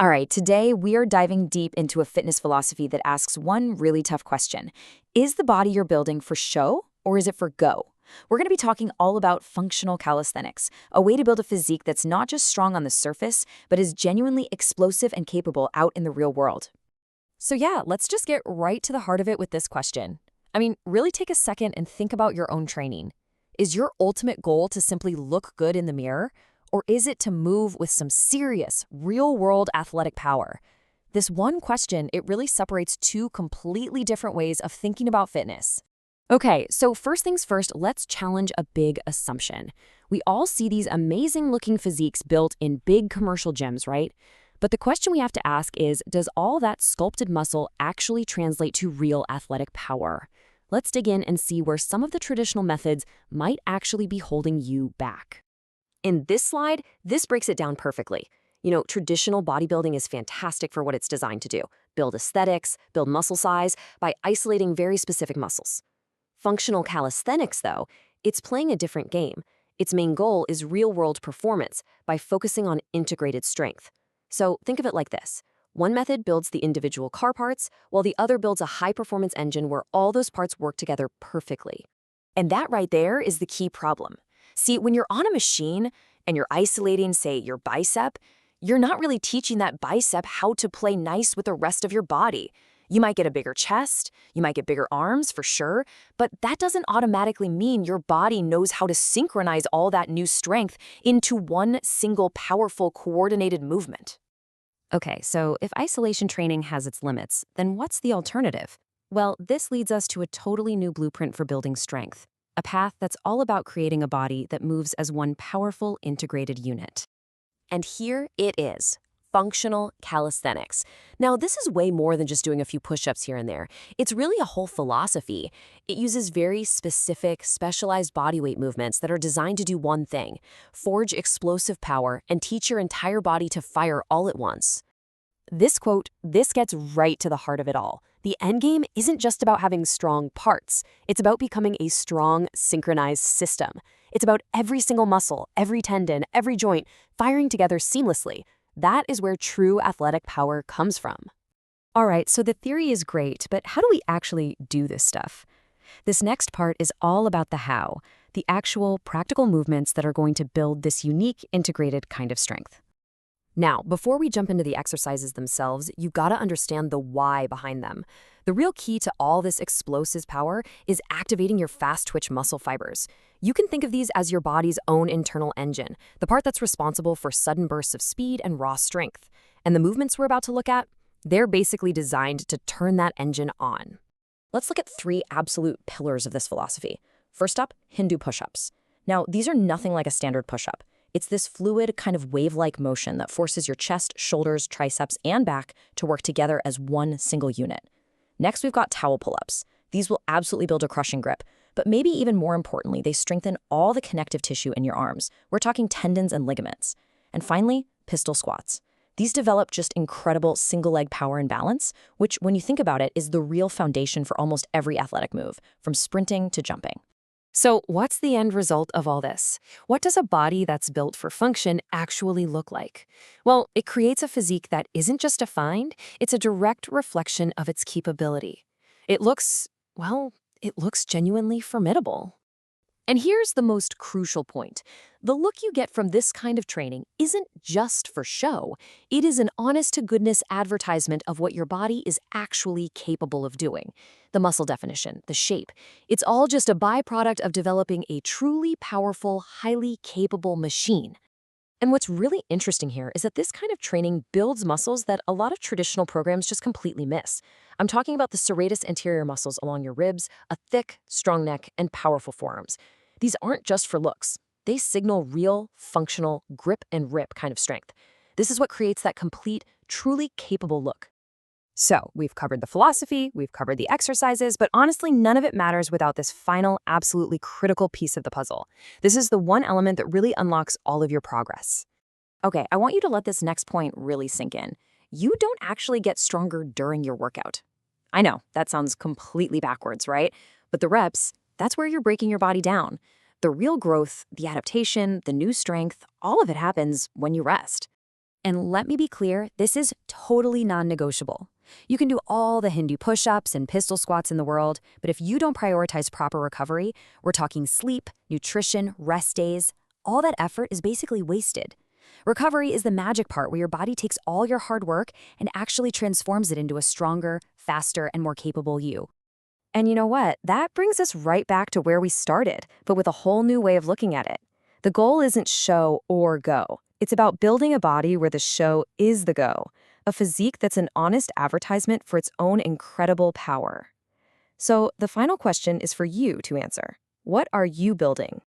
All right, today we are diving deep into a fitness philosophy that asks one really tough question. Is the body you're building for show or is it for go? We're going to be talking all about functional calisthenics, a way to build a physique that's not just strong on the surface, but is genuinely explosive and capable out in the real world. So yeah, let's just get right to the heart of it with this question. Really take a second and think about your own training. Is your ultimate goal to simply look good in the mirror? Or is it to move with some serious, real-world athletic power? This one question, it really separates two completely different ways of thinking about fitness. Okay, so first things first, let's challenge a big assumption. We all see these amazing-looking physiques built in big commercial gyms, right? But the question we have to ask is, does all that sculpted muscle actually translate to real athletic power? Let's dig in and see where some of the traditional methods might actually be holding you back. In this slide, this breaks it down perfectly. Traditional bodybuilding is fantastic for what it's designed to do. Build aesthetics, build muscle size by isolating very specific muscles. Functional calisthenics, though, it's playing a different game. Its main goal is real-world performance by focusing on integrated strength. So think of it like this. One method builds the individual car parts, while the other builds a high-performance engine where all those parts work together perfectly. And that right there is the key problem. See, when you're on a machine and you're isolating, say, your bicep, you're not really teaching that bicep how to play nice with the rest of your body. You might get a bigger chest, you might get bigger arms for sure, but that doesn't automatically mean your body knows how to synchronize all that new strength into one single powerful coordinated movement. Okay, so if isolation training has its limits, then what's the alternative? Well, this leads us to a totally new blueprint for building strength. A path that's all about creating a body that moves as one powerful, integrated unit. And here it is, functional calisthenics. Now, this is way more than just doing a few push-ups here and there. It's really a whole philosophy. It uses very specific, specialized bodyweight movements that are designed to do one thing: forge explosive power and teach your entire body to fire all at once. This quote, this gets right to the heart of it all. The endgame isn't just about having strong parts. It's about becoming a strong, synchronized system. It's about every single muscle, every tendon, every joint, firing together seamlessly. That is where true athletic power comes from. All right, so the theory is great, but how do we actually do this stuff? This next part is all about the how, the actual practical movements that are going to build this unique, integrated kind of strength. Now, before we jump into the exercises themselves, you've got to understand the why behind them. The real key to all this explosive power is activating your fast-twitch muscle fibers. You can think of these as your body's own internal engine, the part that's responsible for sudden bursts of speed and raw strength. And the movements we're about to look at, they're basically designed to turn that engine on. Let's look at three absolute pillars of this philosophy. First up, Hindu push-ups. Now, these are nothing like a standard push-up. It's this fluid, kind of wave-like motion that forces your chest, shoulders, triceps, and back to work together as one single unit. Next, we've got towel pull-ups. These will absolutely build a crushing grip, but maybe even more importantly, they strengthen all the connective tissue in your arms. We're talking tendons and ligaments. And finally, pistol squats. These develop just incredible single-leg power and balance, which, when you think about it, is the real foundation for almost every athletic move, from sprinting to jumping. So what's the end result of all this? What does a body that's built for function actually look like? Well, it creates a physique that isn't just defined, it's a direct reflection of its capability. It looks genuinely formidable. And here's the most crucial point. The look you get from this kind of training isn't just for show. It is an honest-to-goodness advertisement of what your body is actually capable of doing. The muscle definition, the shape, it's all just a byproduct of developing a truly powerful, highly capable machine. And what's really interesting here is that this kind of training builds muscles that a lot of traditional programs just completely miss. I'm talking about the serratus anterior muscles along your ribs, a thick, strong neck, and powerful forearms. These aren't just for looks. They signal real, functional, grip and rip kind of strength. This is what creates that complete, truly capable look. So, we've covered the philosophy, we've covered the exercises, but honestly, none of it matters without this final, absolutely critical piece of the puzzle. This is the one element that really unlocks all of your progress. Okay, I want you to let this next point really sink in. You don't actually get stronger during your workout. I know, that sounds completely backwards, right? But the reps, that's where you're breaking your body down. The real growth, the adaptation, the new strength, all of it happens when you rest. And let me be clear, this is totally non-negotiable. You can do all the Hindu push-ups and pistol squats in the world, but if you don't prioritize proper recovery, we're talking sleep, nutrition, rest days, all that effort is basically wasted. Recovery is the magic part where your body takes all your hard work and actually transforms it into a stronger, faster, and more capable you. And you know what? That brings us right back to where we started, but with a whole new way of looking at it. The goal isn't show or go. It's about building a body where the show is the go, a physique that's an honest advertisement for its own incredible power. So the final question is for you to answer. What are you building?